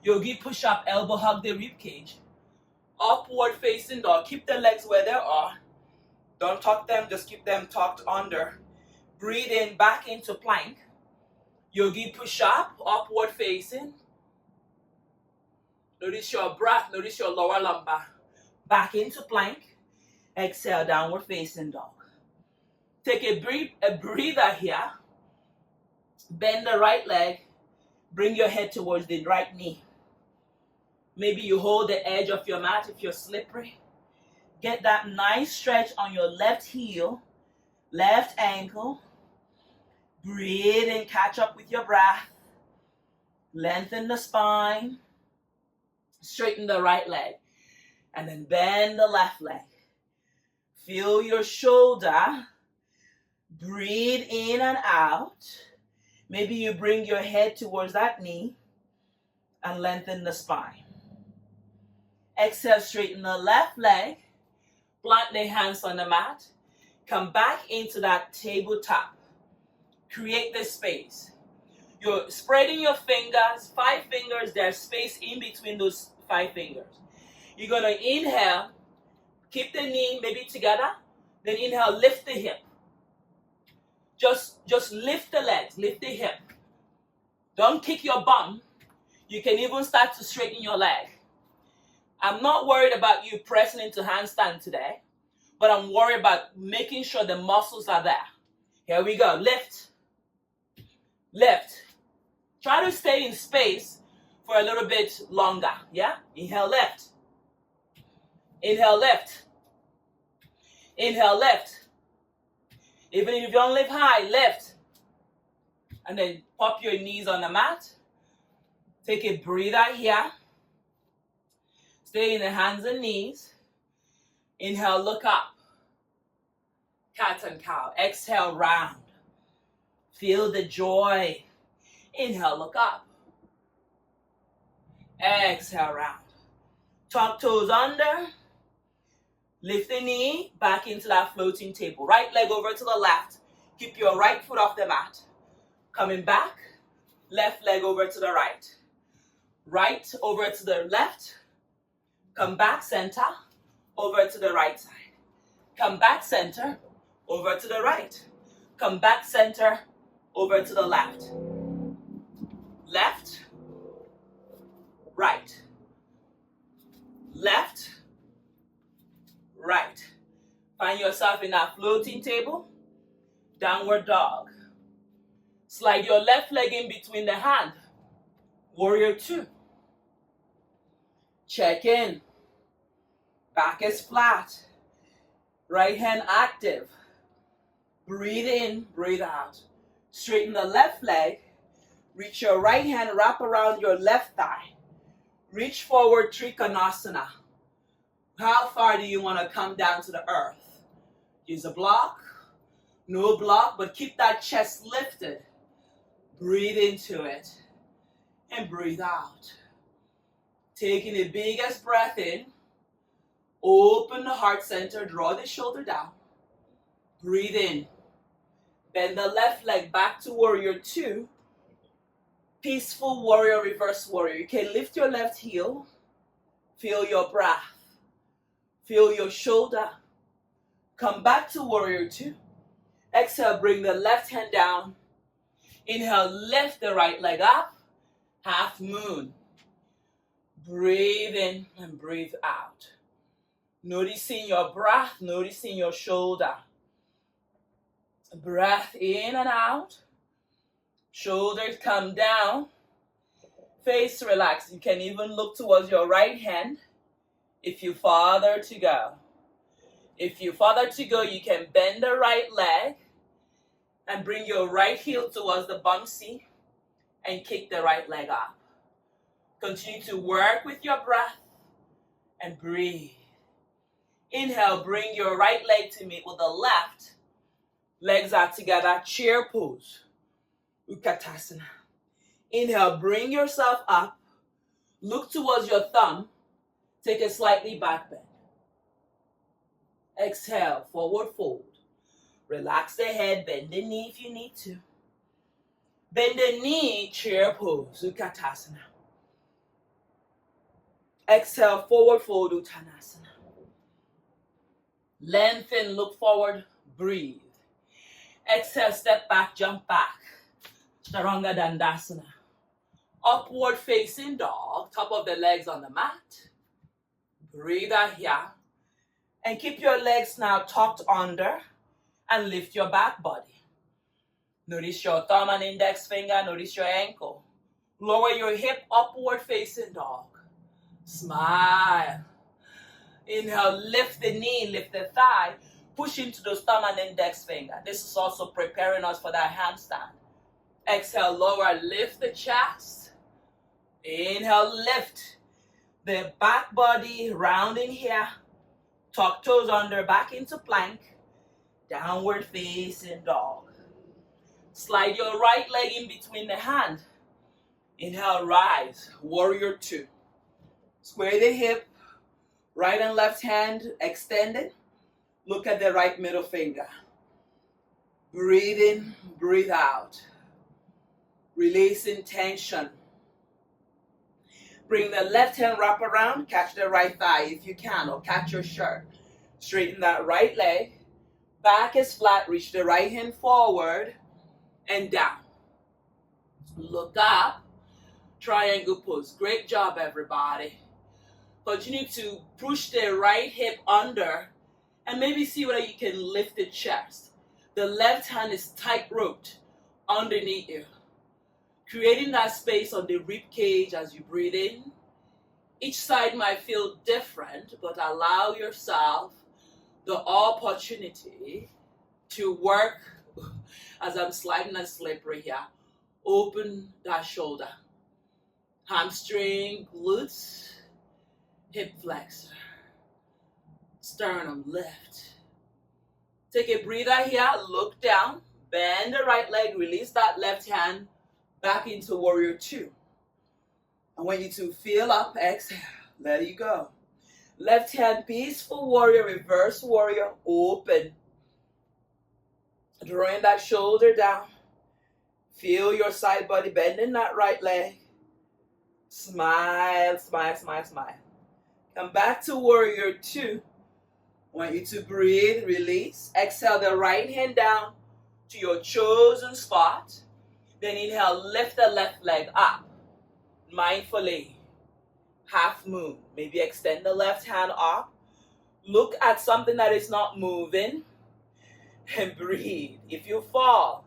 Yogi push up, elbow hug the rib cage. Upward facing dog. Keep the legs where they are. Don't tuck them, just keep them tucked under. Breathe in, back into plank. Yogi push up, upward facing. Notice your breath, notice your lower lumbar. Back into plank. Exhale, downward facing dog. Take a breather here. Bend the right leg. Bring your head towards the right knee. Maybe you hold the edge of your mat if you're slippery. Get that nice stretch on your left heel, left ankle. Breathe and catch up with your breath. Lengthen the spine. Straighten the right leg. And then bend the left leg. Feel your shoulder. Breathe in and out. Maybe you bring your head towards that knee and lengthen the spine. Exhale, straighten the left leg. Plant the hands on the mat. Come back into that tabletop. Create the space. You're spreading your fingers, 5 fingers, there's space in between those 5 fingers. You're going to inhale, keep the knee maybe together, then inhale, lift the hip. Just lift the legs, lift the hip. Don't kick your bum. You can even start to straighten your leg. I'm not worried about you pressing into handstand today, but I'm worried about making sure the muscles are there. Here we go. Lift. Lift. Try to stay in space for a little bit longer. Yeah? Inhale, lift. Inhale, lift. Inhale, lift. Even if you don't lift high, lift. And then pop your knees on the mat. Take a breather here. Stay in the hands and knees. Inhale, look up. Cat and cow. Exhale, round. Feel the joy. Inhale, look up. Exhale, round. Tuck toes under. Lift the knee back into that floating table. Right leg over to the left. Keep your right foot off the mat. Coming back. Left leg over to the right. Right over to the left. Come back center. Over to the right side. Come back center. Over to the right. Come back center. Over to the left. Left. Right. Left. Right. Find yourself in that floating table. Downward dog. Slide your left leg in between the hand. Warrior 2. Check in. Back is flat. Right hand active. Breathe in, breathe out. Straighten the left leg. Reach your right hand, wrap around your left thigh. Reach forward, Trikonasana. How far do you want to come down to the earth? Use a block. No block, but keep that chest lifted. Breathe into it. And breathe out. Taking the biggest breath in. Open the heart center. Draw the shoulder down. Breathe in. Bend the left leg back to warrior 2. Peaceful warrior, reverse warrior. You can lift your left heel. Feel your breath. Feel your shoulder. Come back to warrior 2. Exhale, bring the left hand down. Inhale, lift the right leg up. Half moon. Breathe in and breathe out. Noticing your breath, noticing your shoulder. Breath in and out. Shoulders come down. Face relax. You can even look towards your right hand. If you farther to go. If you farther to go, you can bend the right leg and bring your right heel towards the bum seat and kick the right leg up. Continue to work with your breath and breathe. Inhale, bring your right leg to meet with the left. Legs are together, chair pose, Utkatasana. Inhale, bring yourself up. Look towards your thumb. Take a slightly back bend. Exhale, forward fold. Relax the head, bend the knee if you need to. Bend the knee, chair pose, Utkatasana. Exhale, forward fold, Uttanasana. Lengthen, look forward, breathe. Exhale, step back, jump back. Chaturanga Dandasana. Upward facing dog, top of the legs on the mat. Breathe out here. And keep your legs now tucked under and lift your back body. Notice your thumb and index finger, notice your ankle. Lower your hip, upward facing dog. Smile. Inhale, lift the knee, lift the thigh. Push into those thumb and index finger. This is also preparing us for that handstand. Exhale, lower, lift the chest. Inhale, lift the back body, round in here. Tuck toes under, back into plank. Downward facing dog. Slide your right leg in between the hand. Inhale, rise, warrior two. Square the hip, right and left hand extended. Look at the right middle finger. Breathe in, breathe out. Releasing tension. Bring the left hand wrap around, catch the right thigh if you can, or catch your shirt. Straighten that right leg. Back is flat, reach the right hand forward and down. Look up, triangle pose. Great job, everybody. Continue to push the right hip under and maybe see whether you can lift the chest. The left hand is tight roped underneath you. Creating that space on the rib cage as you breathe in. Each side might feel different, but allow yourself the opportunity to work as I'm sliding and slippery here. Open that shoulder. Hamstring, glutes, hip flexor, sternum lift. Take a breather here, look down, bend the right leg, release that left hand back into warrior two. I want you to feel up, exhale, let it go. Left hand, peaceful warrior, reverse warrior, open. Drawing that shoulder down. Feel your side body bending that right leg. Smile, smile, smile, smile. Come back to warrior two. I want you to breathe, release. Exhale the right hand down to your chosen spot. Then inhale, lift the left leg up. Mindfully. Half moon. Maybe extend the left hand up. Look at something that is not moving. And breathe. If you fall,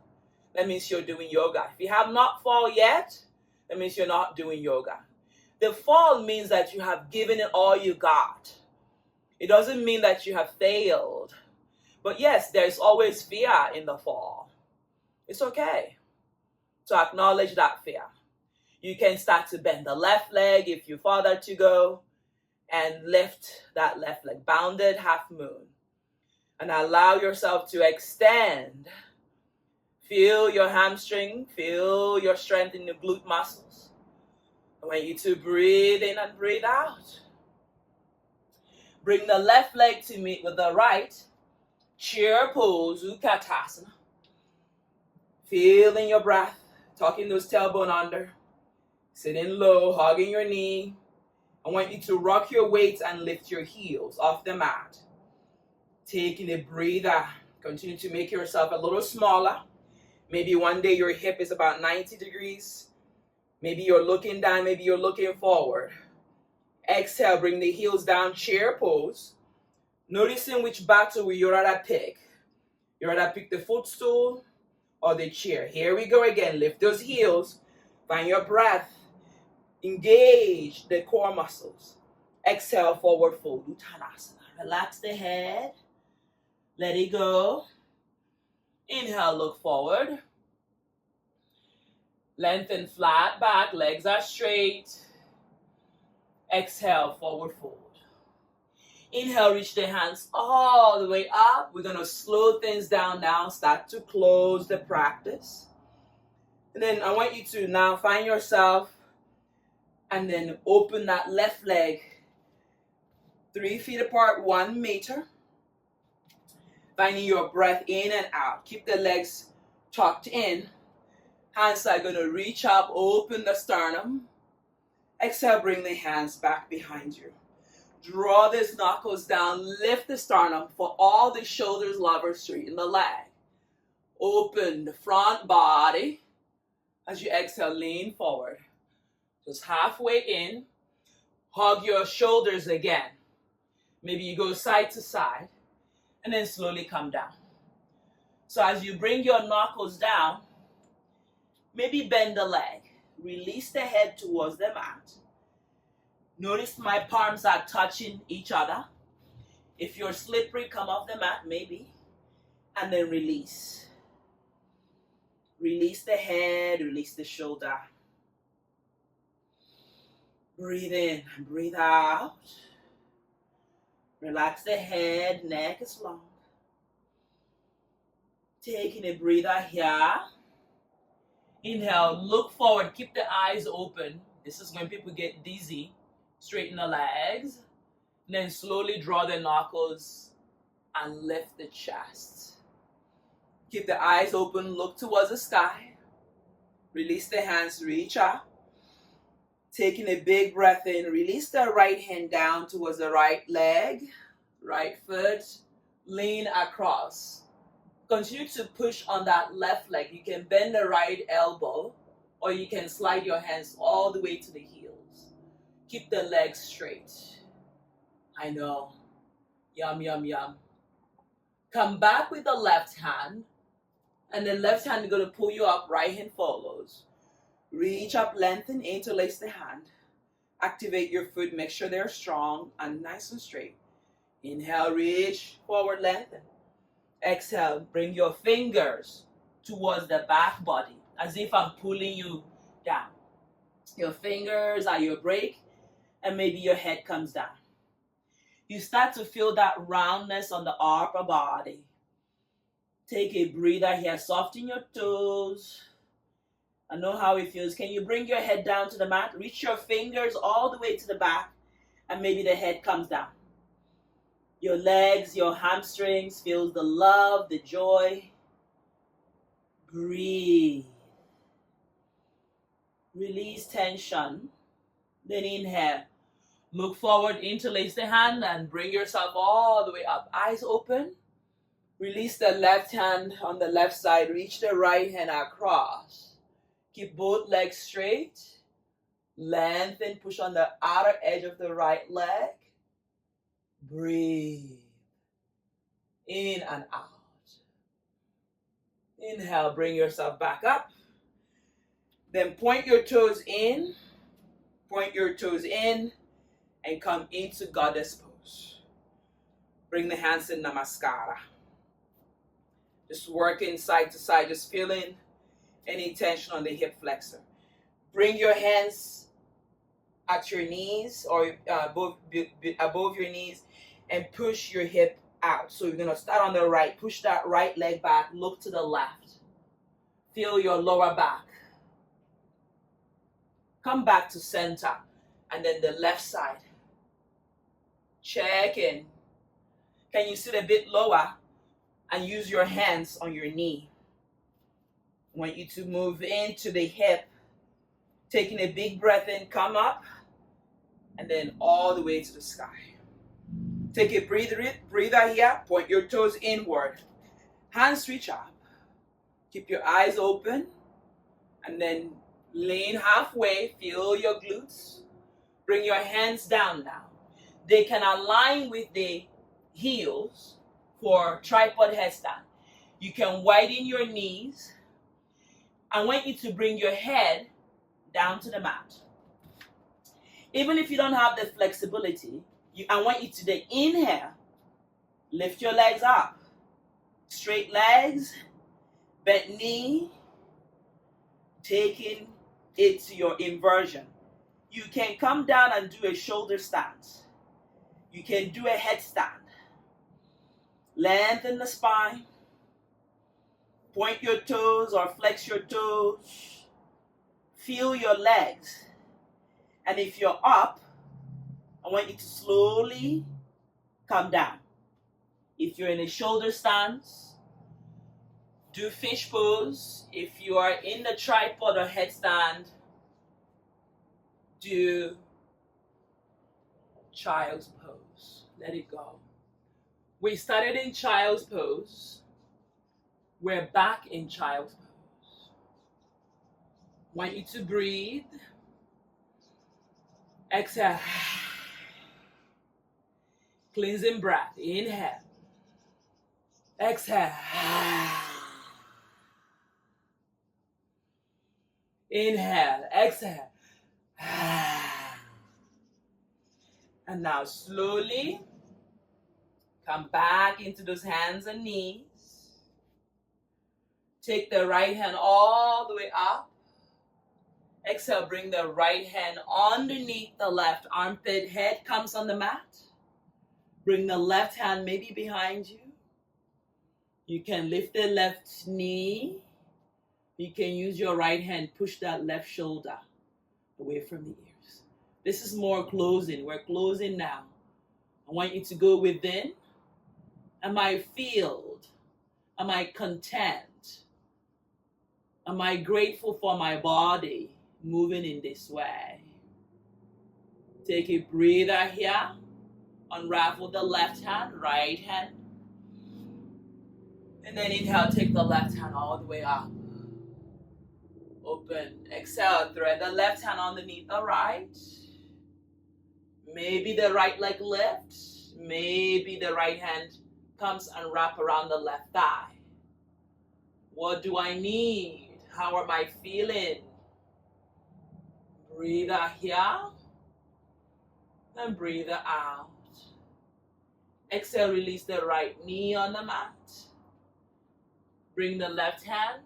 that means you're doing yoga. If you have not fall yet, that means you're not doing yoga. The fall means that you have given it all you got. It doesn't mean that you have failed. But yes, there's always fear in the fall. It's okay to acknowledge that fear. You can start to bend the left leg if you farther to go and lift that left leg. Bounded half moon. And allow yourself to extend. Feel your hamstring. Feel your strength in the glute muscles. I want you to breathe in and breathe out. Bring the left leg to meet with the right. Chair pose, Utkatasana. Feeling your breath. Tucking those tailbone under. Sitting low, hugging your knee. I want you to rock your weight and lift your heels off the mat. Taking a breather. Continue to make yourself a little smaller. Maybe one day your hip is about 90 degrees. Maybe you're looking down, maybe you're looking forward. Exhale, bring the heels down, chair pose. Noticing which battle you'd rather pick. You'd rather pick the footstool or the chair. Here we go again. Lift those heels. Find your breath. Engage the core muscles. Exhale, forward fold, Uttanasana. Relax the head. Let it go. Inhale, look forward. Lengthen flat back, legs are straight. Exhale, forward fold. Inhale, reach the hands all the way up. We're going to slow things down now. Start to close the practice. And then I want you to now find yourself and then open that left leg 3 feet apart, 1 meter. Finding your breath in and out. Keep the legs tucked in. Hands are going to reach up, open the sternum. Exhale, bring the hands back behind you. Draw these knuckles down, lift the sternum for all the shoulders, lower, straighten the leg. Open the front body. As you exhale, lean forward. Just halfway in. Hug your shoulders again. Maybe you go side to side. And then slowly come down. So as you bring your knuckles down, maybe bend the leg. Release the head towards the mat. Notice my palms are touching each other. If you're slippery, come off the mat, maybe. And then release. Release the head, release the shoulder. Breathe in and breathe out. Relax the head, neck is long. Taking a breather here. Inhale, look forward, keep the eyes open. This is when people get dizzy. Straighten the legs. Then slowly draw the knuckles and lift the chest. Keep the eyes open, look towards the sky. Release the hands, reach up. Taking a big breath in, release the right hand down towards the right leg, right foot, lean across. Continue to push on that left leg. You can bend the right elbow or you can slide your hands all the way to the heels. Keep the legs straight. I know. Yum, yum, yum. Come back with the left hand. And the left hand is going to pull you up. Right hand follows. Reach up, lengthen, interlace the hand. Activate your foot. Make sure they're strong and nice and straight. Inhale, reach forward, lengthen. Exhale, bring your fingers towards the back body as if I'm pulling you down. Your fingers are your brake. And maybe your head comes down. You start to feel that roundness on the upper body. Take a breather here. Soften your toes. I know how it feels. Can you bring your head down to the mat? Reach your fingers all the way to the back. And maybe the head comes down. Your legs, your hamstrings, feel the love, the joy. Breathe. Release tension. Then inhale. Look forward, interlace the hand and bring yourself all the way up. Eyes open. Release the left hand on the left side. Reach the right hand across. Keep both legs straight. Lengthen. Push on the outer edge of the right leg. Breathe. In and out. Inhale. Bring yourself back up. Then point your toes in. Point your toes in. And come into goddess pose. Bring the hands in namaskara. Just working side to side, just feeling any tension on the hip flexor. Bring your hands at your knees or above your knees and push your hip out. So you're going to start on the right. Push that right leg back. Look to the left. Feel your lower back. Come back to center. And then the left side. Check in. Can you sit a bit lower and use your hands on your knee? I want you to move into the hip. Taking a big breath in, come up. And then all the way to the sky. Take a breather here. Point your toes inward. Hands reach up. Keep your eyes open. And then lean halfway. Feel your glutes. Bring your hands down now. They can align with the heels for tripod headstand. You can widen your knees. I want you to bring your head down to the mat. Even if you don't have the flexibility, I want you to then inhale, lift your legs up, straight legs, bent knee, taking it to your inversion. You can come down and do a shoulder stance. You can do a headstand. Lengthen the spine. Point your toes or flex your toes. Feel your legs. And if you're up, I want you to slowly come down. If you're in a shoulder stance, do fish pose. If you are in the tripod or headstand, do child's pose. Let it go. We started in child's pose. We're back in child's pose. Want you to breathe. Exhale. Cleansing breath. Inhale. Exhale. Inhale. Exhale. And now slowly come back into those hands and knees. Take the right hand all the way up. Exhale, bring the right hand underneath the left armpit. Head comes on the mat. Bring the left hand maybe behind you. You can lift the left knee. You can use your right hand, push that left shoulder away from the ears. This is more closing. We're closing now. I want you to go within. Am I filled? Am I content? Am I grateful for my body moving in this way? Take a breather here. Unravel the left hand, right hand. And then inhale, take the left hand all the way up. Open. Exhale, thread the left hand underneath the right. Maybe the right leg lifts. Maybe the right hand comes and wrap around the left thigh. What do I need? How am I feeling? Breathe out here. And breathe out. Exhale, release the right knee on the mat. Bring the left hand.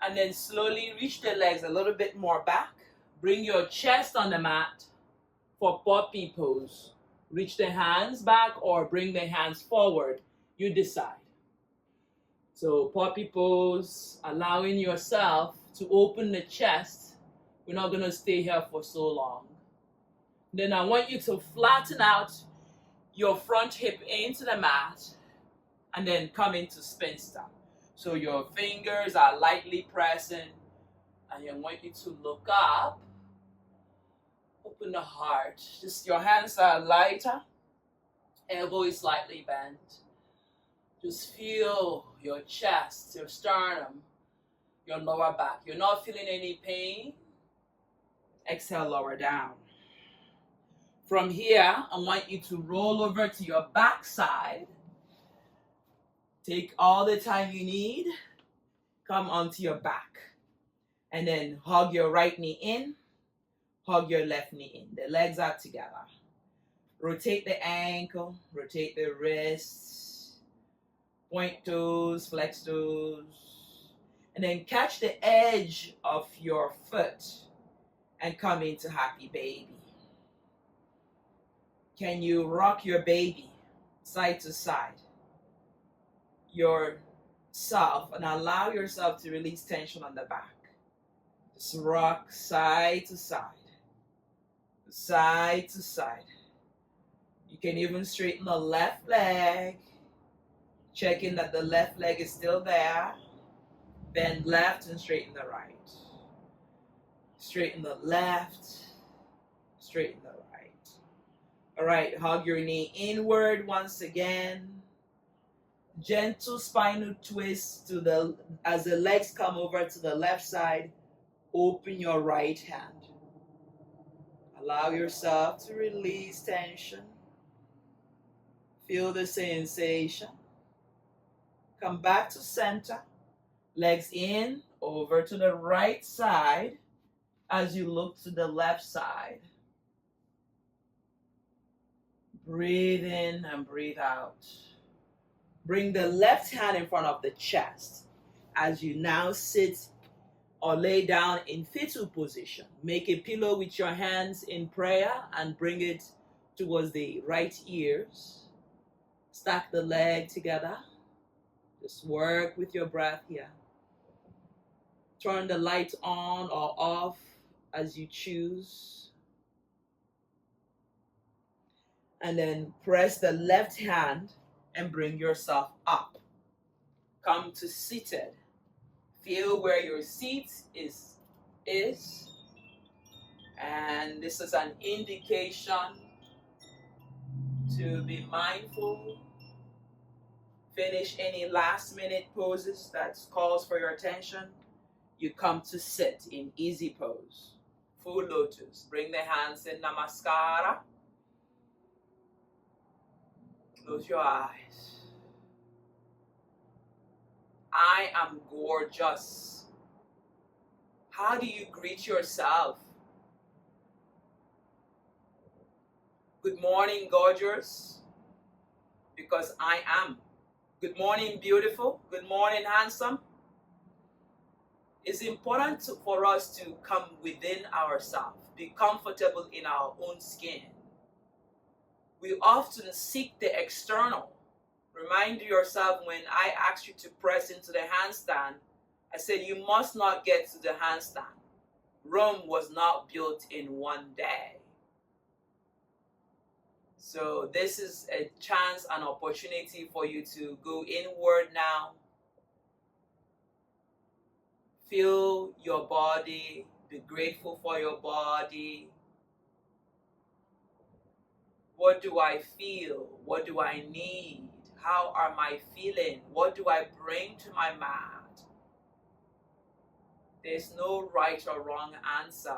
And then slowly reach the legs a little bit more back. Bring your chest on the mat for puppy pose. Reach the hands back or bring the hands forward. You decide. So puppy pose, allowing yourself to open the chest. We're not going to stay here for so long. Then I want you to flatten out your front hip into the mat and then come into spin stop. So your fingers are lightly pressing and I want you to look up. Open the heart. Just your hands are lighter. Elbow is slightly bent. Just feel your chest, your sternum, your lower back. You're not feeling any pain. Exhale, lower down. From here, I want you to roll over to your back side. Take all the time you need. Come onto your back. And then hug your right knee in. Hug your left knee in. The legs are together. Rotate the ankle. Rotate the wrists. Point toes. Flex toes. And then catch the edge of your foot. And come into happy baby. Can you rock your baby side to side? Yourself and allow yourself to release tension on the back. Just rock side to side. Side to side. You can even straighten the left leg. Checking that the left leg is still there. Bend left and straighten the right. Straighten the left. Straighten the right. All right, hug your knee inward once again. Gentle spinal twist as the legs come over to the left side. Open your right hand. Allow yourself to release tension. Feel the sensation. Come back to center. Legs in, over to the right side. As you look to the left side, breathe in and breathe out. Bring the left hand in front of the chest as you now sit or lay down in fetal position. Make a pillow with your hands in prayer and bring it towards the right ears. Stack the leg together. Just work with your breath here. Turn the light on or off as you choose. And then press the left hand and bring yourself up. Come to seated. Feel where your seat is. And this is an indication to be mindful. Finish any last minute poses that calls for your attention. You come to sit in easy pose. Full lotus. Bring the hands in namaskara. Close your eyes. I am gorgeous. How do you greet yourself? Good morning, gorgeous, because I am. Good morning, beautiful. Good morning, handsome. It's important for us to come within ourselves, be comfortable in our own skin. We often seek the external. Remind yourself, when I asked you to press into the handstand, I said you must not get to the handstand. Rome was not built in one day. So this is a chance, an opportunity for you to go inward now. Feel your body, be grateful for your body. What do I feel? What do I need? How am I feeling? What do I bring to my mat? There's no right or wrong answer.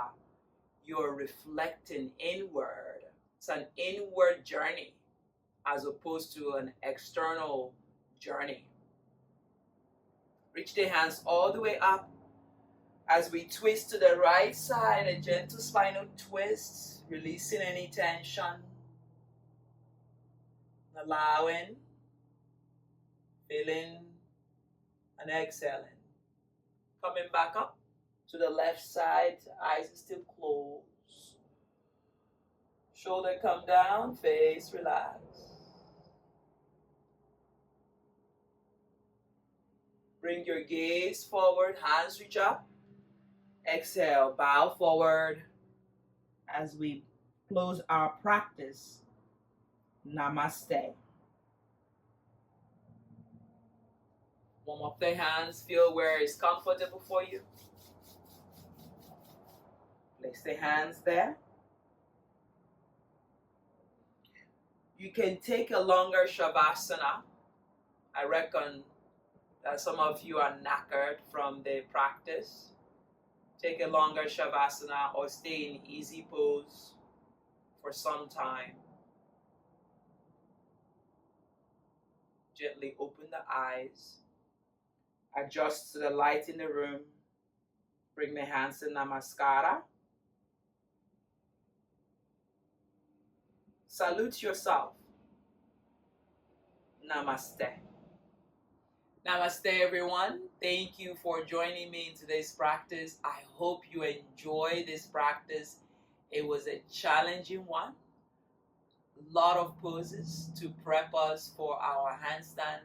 You're reflecting inward. It's an inward journey as opposed to an external journey. Reach the hands all the way up as we twist to the right side, a gentle spinal twist, releasing any tension. Allowing, feeling, and exhaling. Coming back up to the left side, eyes are still closed. Shoulder come down, face relax. Bring your gaze forward, hands reach up. Exhale, bow forward as we close our practice. Namaste. Warm up the hands, feel where it's comfortable for you. Place the hands there. You can take a longer Shavasana. I reckon that some of you are knackered from the practice. Take a longer Shavasana or stay in easy pose for some time. Gently open the eyes. Adjust to the light in the room. Bring the hands to Namaskara. Salute yourself. Namaste. Namaste, everyone. Thank you for joining me in today's practice. I hope you enjoy this practice. It was a challenging one. A lot of poses to prep us for our handstand.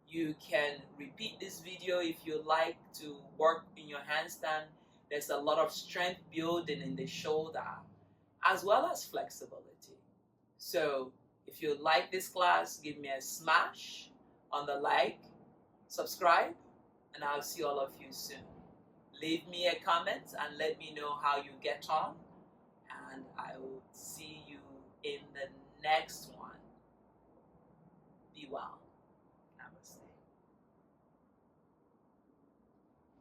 You can repeat this video if you like to work in your handstand. There's a lot of strength building in the shoulder, as well as flexibility. So if you like this class, give me a smash on the like, subscribe, and I'll see all of you soon. Leave me a comment and let me know how you get on, and I will see you in the next one.